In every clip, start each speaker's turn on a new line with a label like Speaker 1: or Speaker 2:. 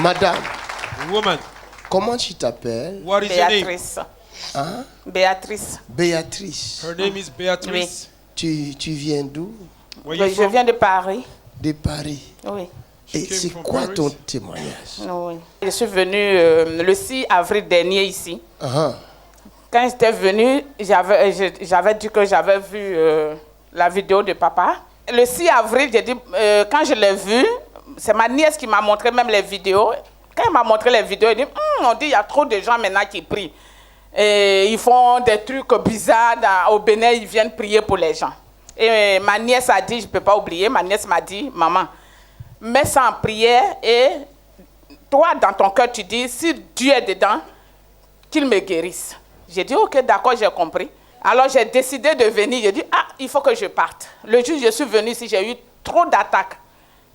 Speaker 1: Madame.
Speaker 2: Woman.
Speaker 1: Comment tu t'appelles?
Speaker 2: What is your name?
Speaker 3: Béatrice.
Speaker 1: Hein?
Speaker 3: Béatrice.
Speaker 1: Béatrice.
Speaker 2: Her name is Beatrice.
Speaker 1: Tu viens d'où?
Speaker 3: Je viens de Paris.
Speaker 1: De Paris.
Speaker 3: Oui.
Speaker 1: Et c'est quoi ton témoignage?
Speaker 3: Oui. Je suis venue le 6 avril dernier ici.
Speaker 1: Uh-huh.
Speaker 3: Quand j'étais venue, j'avais dit que j'avais vu la vidéo de papa. Le 6 avril, j'ai dit, quand je l'ai vu, c'est ma nièce qui m'a montré même les vidéos. Quand elle m'a montré les vidéos, elle dit, on dit il y a trop de gens maintenant qui prient. Et ils font des trucs bizarres. Au Bénin, ils viennent prier pour les gens. Et ma nièce a dit, je ne peux pas oublier, ma nièce m'a dit, maman, mets ça en prière et toi, dans ton cœur, tu dis, si Dieu est dedans, qu'il me guérisse. J'ai dit, ok, d'accord, j'ai compris. Alors j'ai décidé de venir. J'ai dit, il faut que je parte. Le jour où je suis venue ici, j'ai eu trop d'attaques.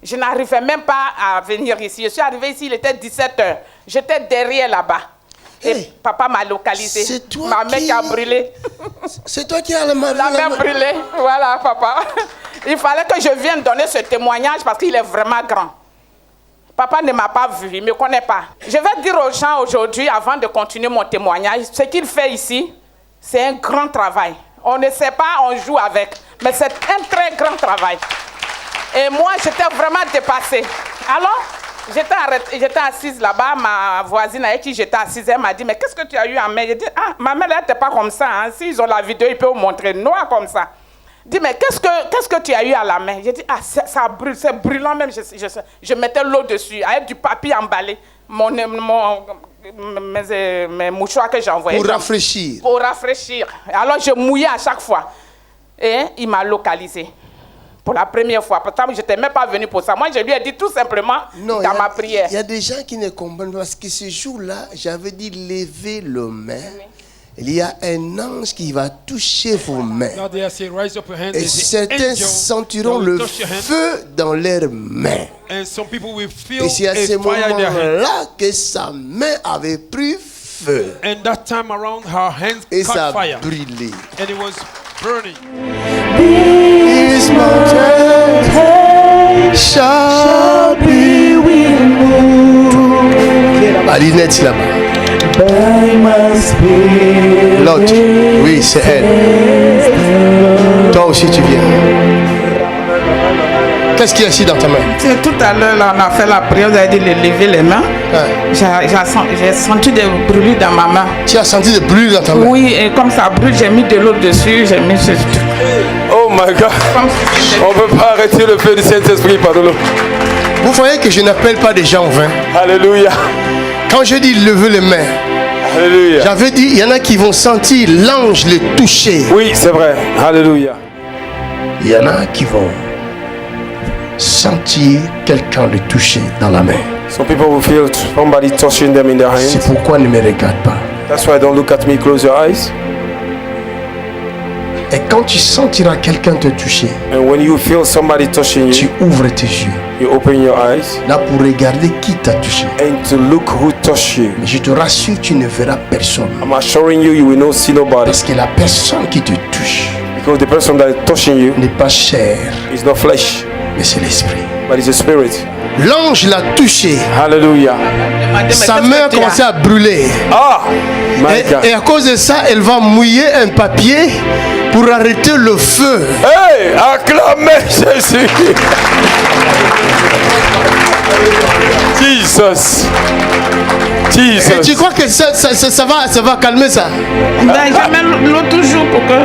Speaker 3: Je n'arrivais même pas à venir ici. Je suis arrivée ici, il était 17h. J'étais derrière là-bas. Et papa m'a localisé.
Speaker 1: C'est toi
Speaker 3: ma main qui a brûlé.
Speaker 1: C'est toi qui as la main
Speaker 3: brûlée. Voilà, papa. Il fallait que je vienne donner ce témoignage parce qu'il est vraiment grand. Papa ne m'a pas vu, il ne me connaît pas. Je vais dire aux gens aujourd'hui, avant de continuer mon témoignage, ce qu'il fait ici, c'est un grand travail. On ne sait pas, on joue avec, mais c'est un très grand travail. Et moi, j'étais vraiment dépassée. Alors, j'étais assise là-bas, ma voisine avec qui j'étais assise, elle m'a dit, mais qu'est-ce que tu as eu en main? J'ai dit, ma mère, elle n'était pas comme ça. Hein. S'ils ont la vidéo, ils peuvent vous montrer noir comme ça. Dis, mais qu'est-ce que tu as eu à la main? J'ai dit, ça brûle, c'est brûlant même. Je mettais l'eau dessus, avec du papier emballé, mes mouchoirs que j'ai envoyés.
Speaker 1: Pour rafraîchir.
Speaker 3: Pour rafraîchir. Alors, je mouillais à chaque fois. Et il m'a localisé. Pour la première fois. Pourtant, je n'étais même pas venu pour ça. Moi, je lui ai dit tout simplement dans ma prière.
Speaker 1: Il y a des gens qui ne comprennent pas. Parce que ce jour-là, j'avais dit, levez le main. Il y a un ange qui va toucher vos mains. Et certains sentiront le feu dans leurs mains. Et c'est à ce moment-là que sa main avait pris feu. Et ça a brûlé. This mountain shall be removed. Alinette là-bas. L'autre, oui, c'est elle. Toi aussi, tu viens. Qu'est-ce qu'il y a ici dans ta main?
Speaker 3: Tout à l'heure, là, on a fait la prière, vous avez dit de lever les mains. J'ai senti des brûlures dans ma main.
Speaker 1: Tu as senti des brûlures dans ta main?
Speaker 3: Oui, et comme ça brûle, j'ai mis de l'eau dessus, j'ai mis...
Speaker 2: Oh my God! On ne peut pas arrêter le feu du Saint-Esprit par de l'eau.
Speaker 1: Vous voyez que je n'appelle pas des gens vains.
Speaker 2: Alléluia.
Speaker 1: Quand je dis lever les mains, j'avais dit, il y en a qui vont sentir l'ange les toucher.
Speaker 2: Oui, c'est vrai. Alléluia.
Speaker 1: Il y en a qui vont sentir quelqu'un le toucher dans la main.
Speaker 2: Some people will feel somebody touching them in their hands.
Speaker 1: C'est pourquoi ne me regarde pas.
Speaker 2: That's why don't look at me, close your eyes.
Speaker 1: Et quand tu sentiras quelqu'un te toucher,
Speaker 2: and when you feel somebody touching you,
Speaker 1: tu ouvres tes yeux.
Speaker 2: You open your eyes.
Speaker 1: Là pour regarder qui t'a touché.
Speaker 2: And to look who touched you.
Speaker 1: Mais je te rassure, tu ne verras personne.
Speaker 2: I'm assuring you, you will not see nobody.
Speaker 1: Parce que la personne qui te touche,
Speaker 2: because the person that is touching you,
Speaker 1: n'est pas chair,
Speaker 2: is not flesh,
Speaker 1: mais c'est l'esprit.
Speaker 2: But it's a spirit.
Speaker 1: L'ange l'a touché.
Speaker 2: Hallelujah.
Speaker 1: Sa main a commencé à brûler. Et à cause de ça, elle va mouiller un papier pour arrêter le feu.
Speaker 2: Hey, acclamez Jésus. Jesus. Jesus.
Speaker 1: Et tu crois que ça va calmer ça?
Speaker 3: Ben, je mets l'eau toujours pour que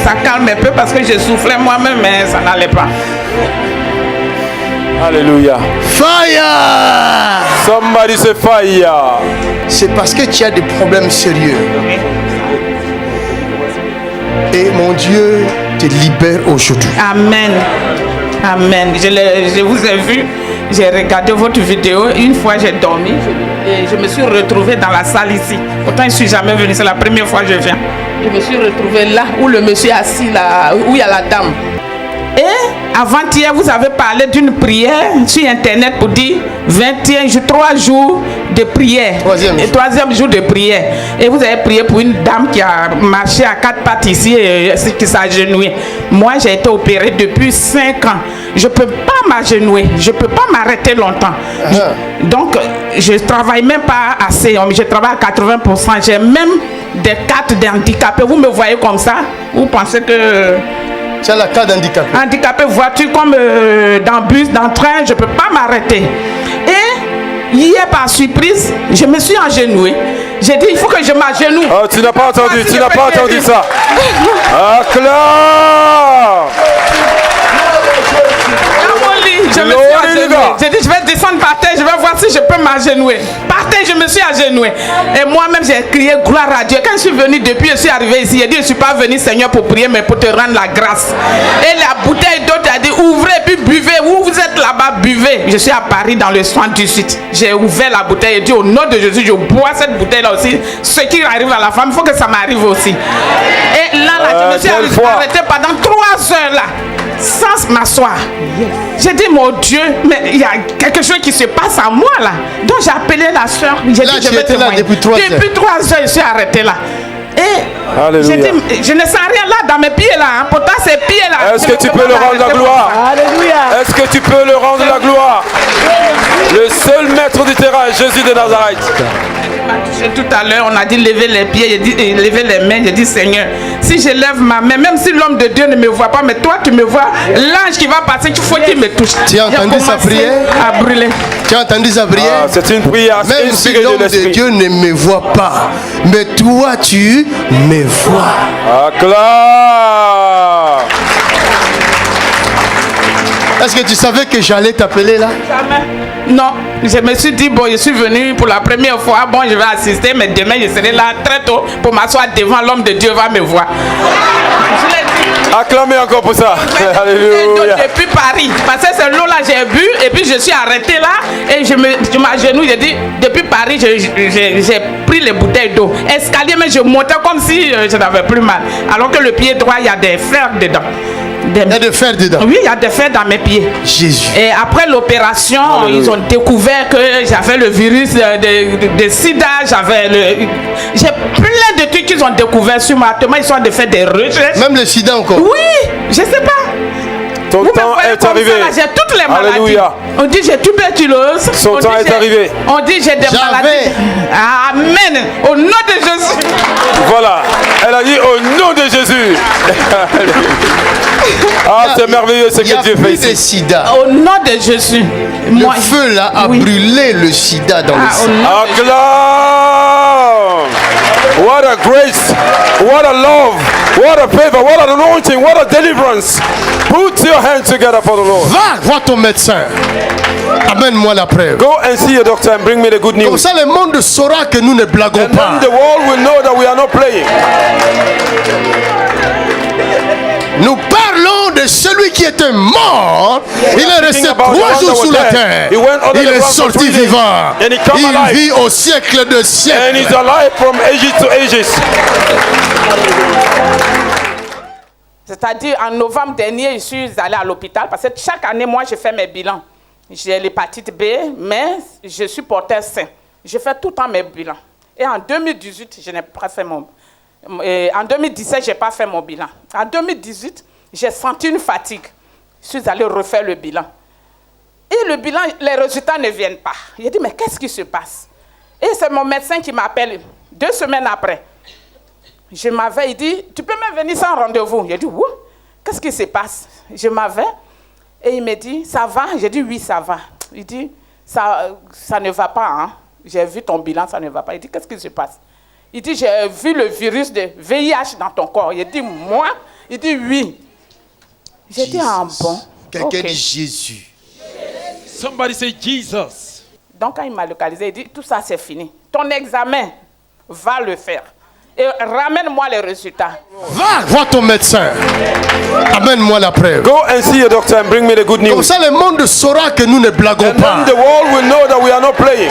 Speaker 3: ça calme un peu parce que je soufflais moi-même, mais ça n'allait pas.
Speaker 2: Alléluia.
Speaker 1: Fire!
Speaker 2: Somebody say fire.
Speaker 1: C'est parce que tu as des problèmes sérieux. Et mon Dieu te libère aujourd'hui.
Speaker 3: Amen. Amen. Je vous ai vu, j'ai regardé votre vidéo. Une fois j'ai dormi et je me suis retrouvée dans la salle ici. Pourtant je ne suis jamais venue, c'est la première fois que je viens. Je me suis retrouvée là où le monsieur est assis, là où il y a la dame. Et avant-hier, vous avez parlé d'une prière sur internet pour dire 3 jours de prière. Troisième jour de prière. Et vous avez prié pour une dame qui a marché à 4 pattes ici et qui s'est agenouillée. Moi, j'ai été opérée depuis 5 ans. Je ne peux pas m'agenouiller. Je ne peux pas m'arrêter longtemps. Donc, je ne travaille même pas assez. Je travaille à 80%. J'ai même des cartes d'handicapés. Vous me voyez comme ça? Vous pensez que...
Speaker 1: Tu as la carte d'handicapé?
Speaker 3: Handicapé, voiture comme dans bus, dans train, je ne peux pas m'arrêter. Et hier, par surprise, je me suis agenouillée. J'ai dit, il faut que je m'agenouille.
Speaker 2: Oh, tu n'as pas entendu, tu n'as pas entendu ça. Acclame!
Speaker 3: Je me suis agenouillée. J'ai dit, je vais descendre par terre, je vais voir si je peux m'agenouiller. Par terre, je me suis agenouillée. Et moi-même, j'ai crié gloire à Dieu. Quand je suis venue, depuis je suis arrivée ici, j'ai dit, je ne suis pas venu, Seigneur, pour prier, mais pour te rendre la grâce. Et la bouteille d'eau a dit, ouvrez, puis buvez. Où vous êtes là-bas, buvez. Je suis à Paris, dans le soin du sud. J'ai ouvert la bouteille et dit, au nom de Jésus, je bois cette bouteille-là aussi. Ce qui arrive à la femme, il faut que ça m'arrive aussi. Et là, je me suis arrêtée pendant 3 heures là. Sans m'asseoir. J'ai dit, mon Dieu, mais il y a quelque chose qui se passe à moi là. Donc j'ai appelé la soeur. J'ai dit, je vais te
Speaker 1: là depuis 3 heures.
Speaker 3: Depuis 3 heures, je suis arrêtée là. Et j'ai dit, je ne sens rien là dans mes pieds là. Hein. Pourtant, ces pieds là.
Speaker 2: Est-ce que tu peux le rendre la gloire? Alléluia. Est-ce que tu peux le rendre la gloire? Le seul maître du terrain, Jésus de Nazareth.
Speaker 3: Tout à l'heure, on a dit lever les pieds, j'ai dit lever les mains. J'ai dit, Seigneur, si je lève ma main, même si l'homme de Dieu ne me voit pas, mais toi tu me vois, l'ange qui va passer, il faut qu'il me touche.
Speaker 1: Tu as entendu sa prière?
Speaker 3: À brûler.
Speaker 1: Tu as entendu sa prière?
Speaker 2: C'est une prière.
Speaker 1: Même si l'homme de Dieu ne me voit pas, mais toi tu me vois.
Speaker 2: Acclame.
Speaker 1: Est-ce que tu savais que j'allais t'appeler là?
Speaker 3: Jamais. Non, je me suis dit, bon, je suis venu pour la première fois, bon, je vais assister, mais demain, je serai là très tôt pour m'asseoir devant l'homme de Dieu, va me voir.
Speaker 2: Acclamez encore pour ça. Alléluia.
Speaker 3: Depuis Paris, parce que c'est l'eau là, j'ai bu, et puis je suis arrêté là, et je m'agenouille, j'ai dit, depuis Paris, j'ai pris les bouteilles d'eau. Escalier, mais je montais comme si je n'avais plus mal. Alors que le pied droit, il y a des fers dedans.
Speaker 1: Il y a des fers dedans?
Speaker 3: Oui, il y a des fers dans mes pieds.
Speaker 1: Jésus.
Speaker 3: Et après l'opération, ils ont découvert que j'avais le virus de sida, j'ai plein de trucs qu'ils ont découvert sur moi. Ils sont de faire des recherches.
Speaker 1: Même le sida encore?
Speaker 3: Oui, je sais pas.
Speaker 2: Ton temps est arrivé.
Speaker 3: J'ai toutes les maladies.
Speaker 2: Alléluia.
Speaker 3: On dit j'ai tuberculose.
Speaker 2: Son temps est arrivé.
Speaker 3: On dit j'ai des maladies. Amen. Au nom de Jésus.
Speaker 2: Voilà. Elle a dit au nom de Jésus. Ah, c'est merveilleux ce que Dieu fait ici.
Speaker 1: De sida.
Speaker 3: Au nom de Jésus.
Speaker 1: Le feu là a brûlé le sida dans le sang.
Speaker 2: Acclame. What a grace. What a love. What a favor. What an anointing. What a deliverance. Put your hands together for the Lord.
Speaker 1: Va voir ton médecin. Amène-moi la preuve.
Speaker 2: Go and see your doctor and bring me the good news.
Speaker 1: Comme ça le monde saura que nous ne blaguons pas.
Speaker 2: And then the world will know that we are not playing.
Speaker 1: Nous parlons de celui qui était mort. Il est resté 3 jours sous la terre. Il est sorti vivant. Il vit au siècle de siècles.
Speaker 2: And he's alive from ages to ages.
Speaker 3: C'est-à-dire, en novembre dernier, je suis allée à l'hôpital parce que chaque année, moi, je fais mes bilans. J'ai l'hépatite B, mais je suis porteur sain. Je fais tout le temps mes bilans. Et en 2018, je n'ai pas fait mon... en 2017, je n'ai pas fait mon bilan. En 2018, j'ai senti une fatigue. Je suis allée refaire le bilan. Et le bilan, les résultats ne viennent pas. J'ai dit, mais qu'est-ce qui se passe? Et c'est mon médecin qui m'appelle 2 semaines après. Je m'avais, il dit, tu peux même venir sans rendez-vous. J'ai dit, oui, qu'est-ce qui se passe? Je m'avais, et il me dit, ça va? J'ai dit, oui, ça va. Il dit, ça ne va pas, hein? J'ai vu ton bilan, ça ne va pas. Il dit, qu'est-ce qui se passe? Il dit, j'ai vu le virus de VIH dans ton corps. Il dit, moi? Il dit, oui. J'ai dit, ah bon.
Speaker 1: Quelqu'un dit Jésus.
Speaker 4: Somebody say Jesus.
Speaker 3: Donc, quand il m'a localisé, il dit, tout ça, c'est fini. Ton examen, va le faire. Et ramène-moi les résultats.
Speaker 1: Va voir ton médecin. Amène-moi la preuve.
Speaker 2: Go and see your doctor and bring me the good news.
Speaker 1: Comme ça, le monde saura que nous ne blaguons
Speaker 2: and
Speaker 1: pas.
Speaker 2: And then the world will know that we are not playing.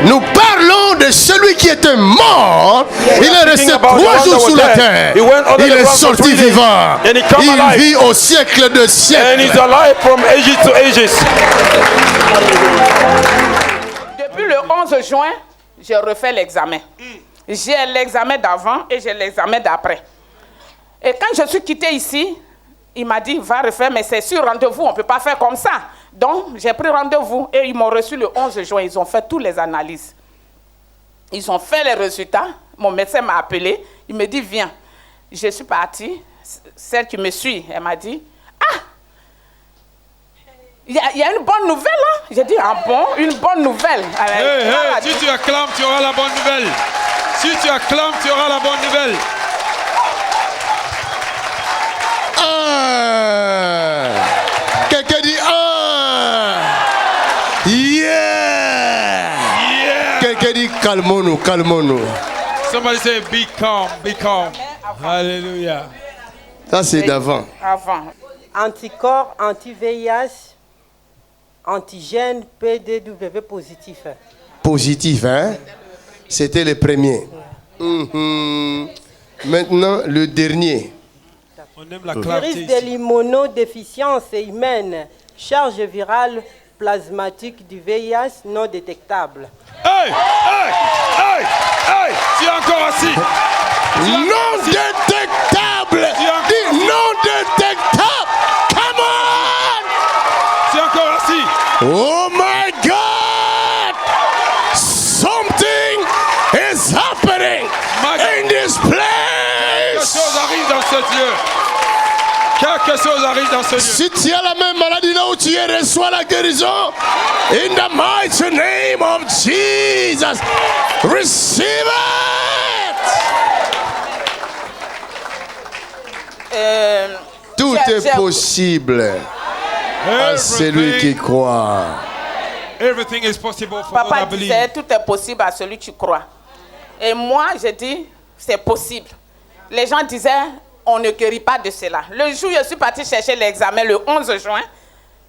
Speaker 1: Nous parlons de celui qui était mort. Il est resté 3 jours sous la terre. Il est sorti vivant. Il vit au siècle de siècles.
Speaker 3: Depuis le 11 juin, j'ai refait l'examen. J'ai l'examen d'avant et j'ai l'examen d'après. Et quand je suis quitté ici, il m'a dit, va refaire, mais c'est sur rendez-vous, on ne peut pas faire comme ça. Donc, j'ai pris rendez-vous et ils m'ont reçu le 11 juin. Ils ont fait toutes les analyses. Ils ont fait les résultats. Mon médecin m'a appelé. Il me dit, viens. Je suis partie. Celle qui me suit, elle m'a dit, ah, il y a une bonne nouvelle, hein? J'ai dit, ah bon, une bonne nouvelle.
Speaker 4: Si tu acclames, tu auras la bonne nouvelle. Si tu acclames, tu auras la bonne nouvelle.
Speaker 1: Quelqu'un dit yeah. Quelqu'un dit calmons-nous, calmons-nous.
Speaker 4: Somebody say be calm, be calm. Hallelujah.
Speaker 1: Ça c'est d'avant.
Speaker 3: Avant.
Speaker 5: Anticorps, anti-VIH, antigène PDW positif.
Speaker 1: Positif, hein? C'était le premier. Maintenant, le dernier.
Speaker 4: On aime la clarté.
Speaker 5: Virus de l'immunodéficience humaine, charge virale plasmatique du VIH non détectable.
Speaker 4: Hey! Tu es encore assis.
Speaker 1: Non détectable! Dis non détectable! Come on!
Speaker 4: Tu es encore assis.
Speaker 1: Oh my God! Something is happening in this place!
Speaker 4: Quelque chose arrive dans ce lieu. Quelque chose arrive dans ce lieu.
Speaker 1: Si tu as la même maladie là où tu es, reçois la guérison. In the mighty name of Jesus. Receive it! Tout est possible à celui qui croit.
Speaker 4: Everything is possible for
Speaker 3: Papa
Speaker 4: those that believe.
Speaker 3: disait, tout est possible à celui qui croit. Et moi, j'ai dit, c'est possible. Les gens disaient, on ne guérit pas de cela. Le jour où je suis partie chercher l'examen, le 11 juin,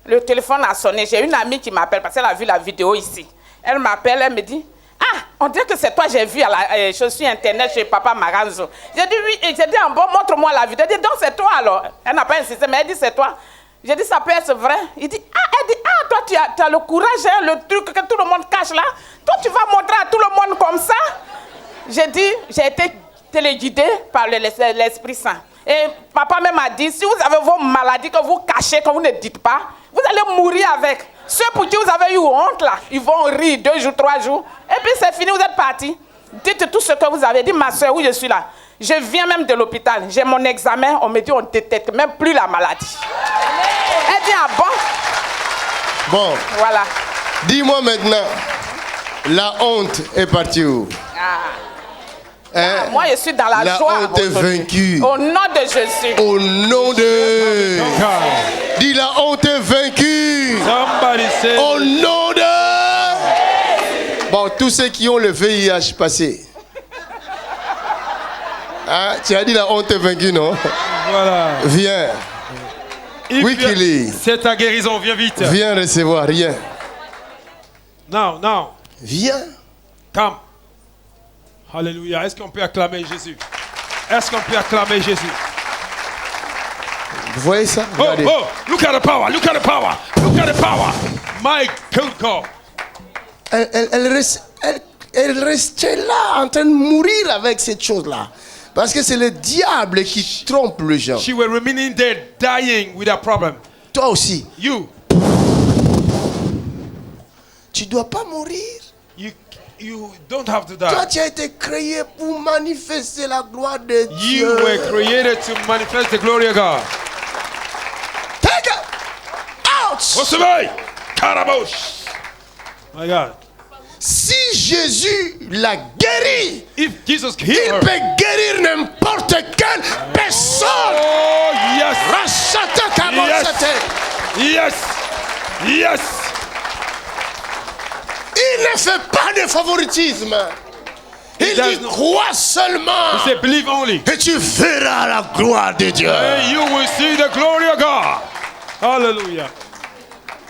Speaker 3: le téléphone a sonné. J'ai une amie qui m'appelle parce qu'elle a vu la vidéo ici. Elle m'appelle, elle me dit, ah, on dirait que c'est toi, j'ai vu je suis internet chez Papa Maranzo. J'ai dit oui, et j'ai dit, bon, montre-moi la vidéo. Elle dit, donc c'est toi alors. Elle n'a pas insisté, mais elle dit, c'est toi. J'ai dit, ça peut être vrai. Il dit, elle dit, toi, tu as le courage, hein, le truc que tout le monde cache là. Toi, tu vas montrer à tout le monde comme ça. J'ai dit, j'ai été téléguidée par l'Esprit Saint. Et papa même a dit, si vous avez vos maladies que vous cachez, que vous ne dites pas, vous allez mourir avec. Ceux pour qui vous avez eu honte là, ils vont rire 2 jours, 3 jours. Et puis c'est fini, vous êtes partis. Dites tout ce que vous avez dit, ma soeur, oui, je suis là. Je viens même de l'hôpital. J'ai mon examen, on me dit on ne détecte même plus la maladie. Elle dit, ah bon?
Speaker 1: Bon.
Speaker 3: Voilà.
Speaker 1: Dis-moi maintenant, la honte est partie où? Hein?
Speaker 3: Moi, je suis dans la joie.
Speaker 1: La honte est vaincue.
Speaker 3: Au nom de Jésus.
Speaker 1: Au nom de... Dis, la honte est vaincue. Au nom de... Bon, tous ceux qui ont le VIH passé. Hein? Tu as dit la honte est vaincue, non?
Speaker 4: Voilà.
Speaker 1: Viens. Wikili.
Speaker 4: C'est ta guérison, viens vite.
Speaker 1: Viens recevoir, rien.
Speaker 4: Now.
Speaker 1: Viens.
Speaker 4: Come. Alléluia. Est-ce qu'on peut acclamer Jésus? Est-ce qu'on peut acclamer Jésus?
Speaker 1: Vous voyez ça? Regardez.
Speaker 4: Oh, look at the power, look at the power, look at the power. My God.
Speaker 1: Elle restait là en train de mourir avec cette chose-là. Parce que c'est le diable qui trompe les gens.
Speaker 4: She was remaining there dying with a problem.
Speaker 1: Toi aussi.
Speaker 4: You.
Speaker 1: Tu dois pas mourir.
Speaker 4: You don't have to die.
Speaker 1: Toi, tu as été créé pour manifester la gloire de Dieu.
Speaker 4: You were created to manifest the glory of God.
Speaker 1: Take it out.
Speaker 4: Recevez. Caraboche. My God.
Speaker 1: Si Jésus l'a guéri,
Speaker 4: If Jesus
Speaker 1: il
Speaker 4: healed her,
Speaker 1: peut guérir n'importe quelle personne.
Speaker 4: oh yes.
Speaker 1: Rachata kabosate.
Speaker 4: Yes. Yes.
Speaker 1: Il ne fait pas de favoritisme. Il dit crois seulement.
Speaker 4: He said, believe only.
Speaker 1: Et tu verras la gloire de Dieu.
Speaker 4: And you will see the glory of God. Hallelujah.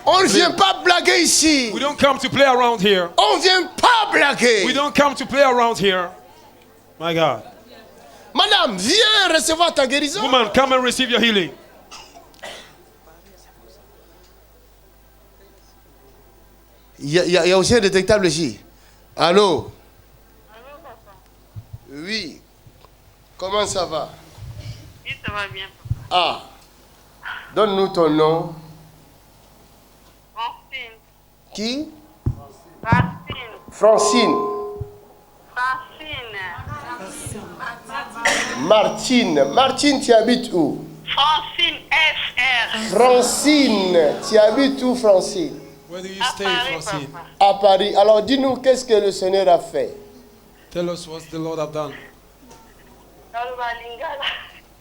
Speaker 1: On ne vient pas blaguer ici.
Speaker 4: We don't come to play around here.
Speaker 1: On ne vient pas blaguer.
Speaker 4: We don't come to play around here. My God.
Speaker 1: Madame, viens recevoir ta guérison.
Speaker 4: Woman, come and receive your healing.
Speaker 1: Il y a aussi un détectable ici. Allô?
Speaker 6: Allô, papa?
Speaker 1: Oui. Comment ça va?
Speaker 6: Oui, ça va bien, papa.
Speaker 1: Ah. Donne-nous ton nom.
Speaker 6: Francine.
Speaker 1: Qui?
Speaker 6: Francine.
Speaker 1: Francine.
Speaker 6: Francine.
Speaker 1: Martine. Martine, tu habites où?
Speaker 6: Francine FR.
Speaker 1: Francine. Tu habites où, Francine?
Speaker 4: Where do you
Speaker 6: À
Speaker 4: stay,
Speaker 6: Paris,
Speaker 4: Francine?
Speaker 6: papa.
Speaker 1: À Paris. Alors, dis-nous, qu'est-ce que le Seigneur a fait?
Speaker 4: Tell us what the Lord have done.
Speaker 6: Dans le Lingala.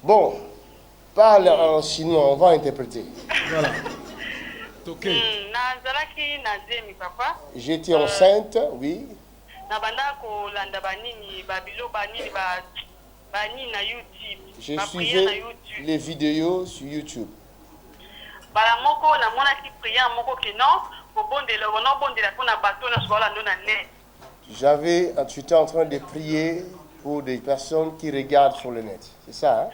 Speaker 1: Bon, parle en chinois, on va interpréter.
Speaker 4: Voilà. C'est OK.
Speaker 6: Nazalaki nazemi, papa.
Speaker 1: J'étais enceinte, oui.
Speaker 6: Na banda ko landa banini babilo banini banini na YouTube.
Speaker 1: Je
Speaker 6: Ba prière na
Speaker 1: suivais
Speaker 6: YouTube.
Speaker 1: les vidéos sur YouTube.
Speaker 6: Bala moko na mona ki prière moko ke non ko bondela wono bondela pona bato na sola ndo na net.
Speaker 1: J'étais en train de prier pour des personnes qui regardent sur le net. C'est ça, hein?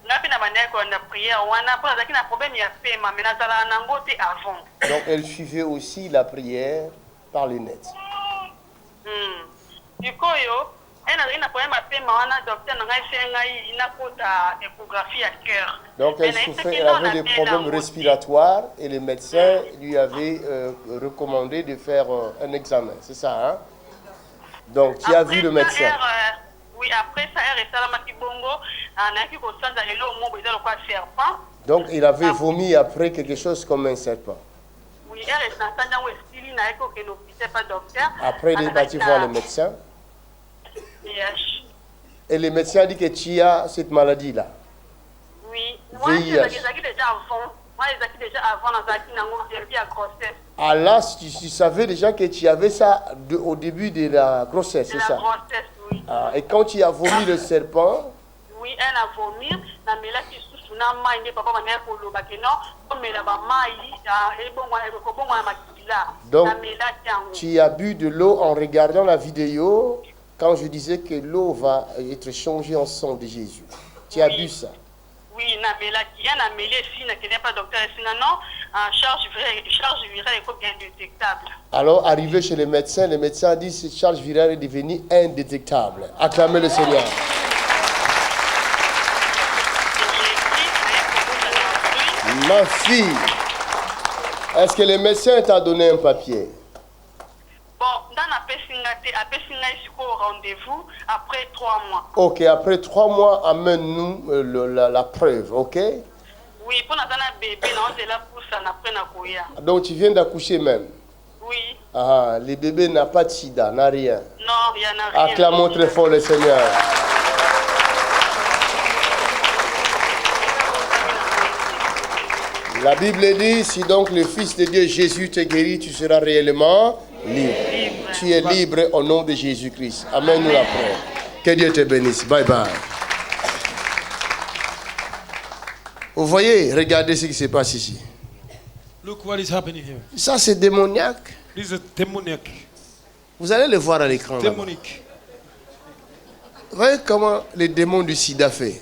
Speaker 6: Ngapi na banda ko na prière wana pona zaki na problème ya paiement mais na zala nango te avant.
Speaker 1: Donc elle suivait aussi la prière par le net.
Speaker 6: Dukoyo, ina problème ya paiement wana docteur na ngai fait ngai ina kota échographie à cœur.
Speaker 1: Donc elle avait des problèmes respiratoires et les médecins lui avaient recommandé de faire un examen. C'est ça, hein? Donc tu as vu le médecin.
Speaker 6: Oui, après ça, elle est salamaki bongo. On a vu qu'on s'en allait là au monde, ils ont quoi serpent.
Speaker 1: Donc il avait vomi après quelque chose comme un serpent.
Speaker 6: Oui, elle est dans sa où est-ce n'a que l'hôpital pas docteur.
Speaker 1: Après il est parti voir le médecin.
Speaker 6: Yes.
Speaker 1: Et le médecin dit que tu as cette maladie-là.
Speaker 6: Oui. Moi,
Speaker 1: VIH.
Speaker 6: j'ai déjà avant. Moi, j'ai déjà avant dans la grossesse.
Speaker 1: Ah là, tu savais déjà que tu avais ça au début de la grossesse, c'est ça?
Speaker 6: La grossesse, oui.
Speaker 1: Ah, et quand tu as vomi le serpent,
Speaker 6: oui, elle a vomi. La mélanie qui sous na maï, papa m'a dit pour le bakeno, comme la maï, et bon,
Speaker 1: donc tu as bu de l'eau en regardant la vidéo quand je disais que l'eau va être changée en sang de Jésus. Tu as bu ça?
Speaker 6: Oui, na mélanie, na mélanie, si na connaît pas docteur, sinon non, charge virale est indétectable.
Speaker 1: Alors, arrivé chez le médecin a dit que cette charge virale est devenue indétectable. Acclamez le Seigneur. Ma fille, est-ce que le médecin t'a donné un papier?
Speaker 6: Bon, dans la Pessinga, il au rendez-vous après 3 mois.
Speaker 1: Ok, après 3 mois, amène-nous la preuve, ok?
Speaker 6: Oui, pour notre bébé, on est là pour ça, après na koya.
Speaker 1: Donc tu viens d'accoucher même?
Speaker 6: Oui.
Speaker 1: Ah, le bébé n'a pas de sida, n'a rien.
Speaker 6: Non, il n'y en a rien.
Speaker 1: Acclamons très fort le Seigneur. La Bible dit, si donc le Fils de Dieu Jésus te guérit, tu seras réellement libre. Tu es libre au nom de Jésus-Christ. Amène-nous la prière. Que Dieu te bénisse. Bye bye. Vous voyez, regardez ce qui se passe ici.
Speaker 4: Look what is happening here.
Speaker 1: Ça, c'est démoniaque.
Speaker 4: This is demonic.
Speaker 1: Vous allez le voir à l'écran.
Speaker 4: Demonic.
Speaker 1: Vous voyez comment les démons du sida fait.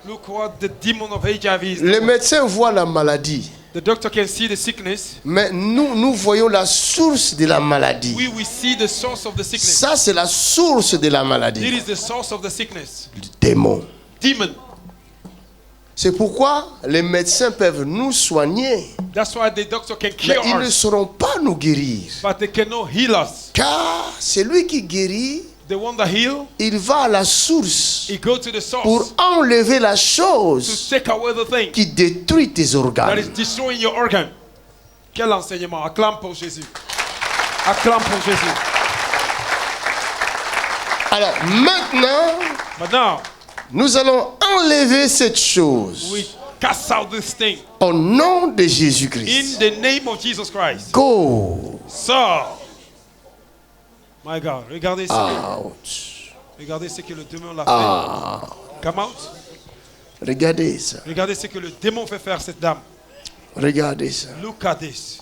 Speaker 4: Look what the demon of HIV is.
Speaker 1: Le médecin voit la maladie.
Speaker 4: The doctor can see the sickness.
Speaker 1: Mais nous voyons la source de la maladie.
Speaker 4: We see the source of the sickness.
Speaker 1: Ça, c'est la source de la maladie.
Speaker 4: It is the source of the sickness.
Speaker 1: Le démon.
Speaker 4: Demon.
Speaker 1: C'est pourquoi les médecins peuvent nous soigner.
Speaker 4: That's why the doctor can
Speaker 1: Mais
Speaker 4: cure
Speaker 1: ils ne
Speaker 4: us.
Speaker 1: sauront pas nous guérir.
Speaker 4: But they cannot heal us.
Speaker 1: Car celui qui guérit,
Speaker 4: The one that heal,
Speaker 1: il va à la source
Speaker 4: he go to the source
Speaker 1: pour enlever la
Speaker 4: to
Speaker 1: chose
Speaker 4: take away the thing
Speaker 1: qui détruit tes
Speaker 4: that is
Speaker 1: organes.
Speaker 4: destroying your organ. Quel enseignement. Acclame pour Jésus. Acclame pour Jésus.
Speaker 1: Alors maintenant,
Speaker 4: Now,
Speaker 1: nous allons enlever cette chose
Speaker 4: we cast out this thing
Speaker 1: au nom de
Speaker 4: in
Speaker 1: Jésus-Christ.
Speaker 4: the name of Jesus Christ.
Speaker 1: Go
Speaker 4: So, my God, regardez
Speaker 1: out.
Speaker 4: regardez ce que le démon l'a fait. Come out.
Speaker 1: Regardez ça.
Speaker 4: Regardez ce que le démon fait faire à cette dame.
Speaker 1: Regardez ça.
Speaker 4: Look at this.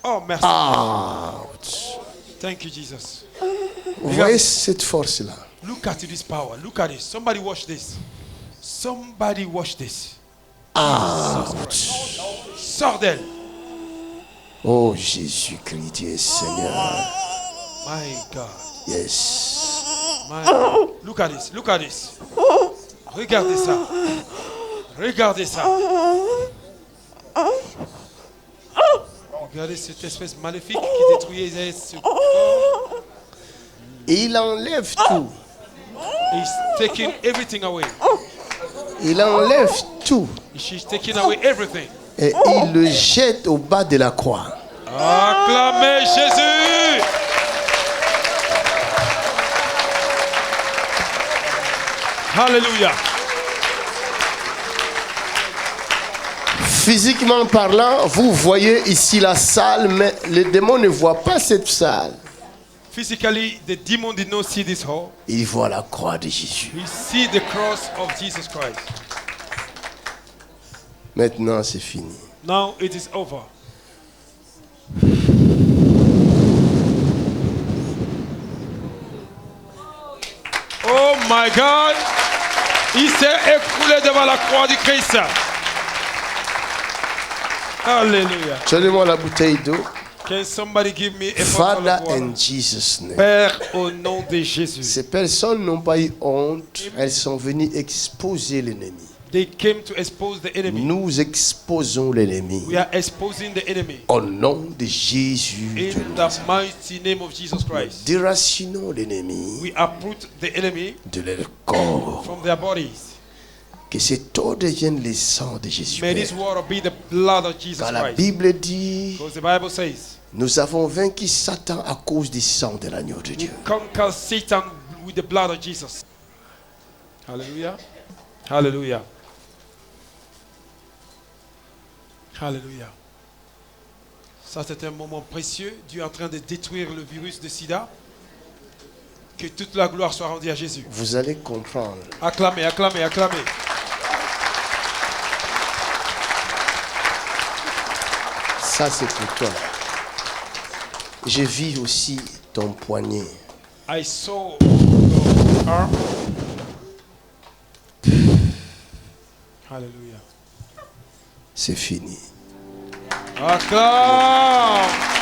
Speaker 4: Oh, merci.
Speaker 1: Ouch.
Speaker 4: Thank you, Jesus.
Speaker 1: Vous voyez cette force-là.
Speaker 4: Look at this power. Look at this. Somebody watch this. Somebody watch this. Sors d'elle.
Speaker 1: Oh Jésus-Christ, tu es Seigneur.
Speaker 4: My God.
Speaker 1: Yes.
Speaker 4: My God. Look at this. Look at this. Regardez ça. Regardez ça. Regardez cette espèce maléfique qui détruit ce corps.
Speaker 1: Et il enlève tout.
Speaker 4: He's taking everything away.
Speaker 1: Il enlève tout.
Speaker 4: She's taking away everything.
Speaker 1: Et il le jette au bas de la croix.
Speaker 4: Acclamez Jésus. Alléluia.
Speaker 1: Physiquement parlant, vous voyez ici la salle, mais le démon ne voit pas cette salle.
Speaker 4: Physically, the demon did not see this hall.
Speaker 1: Il voit la croix de Jésus.
Speaker 4: He see the cross of Jesus Christ.
Speaker 1: Maintenant, c'est fini.
Speaker 4: Now it is over. Oh my God! Il s'est écroulé devant la croix du Christ. Alléluia.
Speaker 1: Donnez-moi la bouteille d'eau.
Speaker 4: Can somebody give me a
Speaker 1: Father,
Speaker 4: bottle of water?
Speaker 1: in Jesus' name.
Speaker 4: Père, au nom de Jésus.
Speaker 1: Ces personnes n'ont pas eu honte. Elles sont venues exposer l'ennemi.
Speaker 4: They came to expose the enemy.
Speaker 1: Nous exposons l'ennemi.
Speaker 4: We are exposing the enemy.
Speaker 1: Au nom de Jésus.
Speaker 4: In the mighty name of Jesus Christ.
Speaker 1: Déracinons l'ennemi
Speaker 4: We uproot the enemy
Speaker 1: de leur corps.
Speaker 4: from their bodies.
Speaker 1: Que cette eau devienne le sang de Jésus.
Speaker 4: May this water be the blood of Jesus
Speaker 1: Quand la
Speaker 4: Christ.
Speaker 1: Bible dit,
Speaker 4: Because the Bible says,
Speaker 1: nous avons vaincu Satan à cause du sang de l'agneau de Dieu.
Speaker 4: conquer Satan with the blood of Jesus. Hallelujah. Hallelujah. Hallelujah. Ça, c'est un moment précieux. Dieu est en train de détruire le virus de sida. Que toute la gloire soit rendue à Jésus.
Speaker 1: Vous allez comprendre.
Speaker 4: Acclamez, acclamez, acclamez.
Speaker 1: Ça, c'est pour toi. Je vis aussi ton poignet.
Speaker 4: I saw your arm. Hallelujah.
Speaker 1: C'est fini.
Speaker 4: Acclame.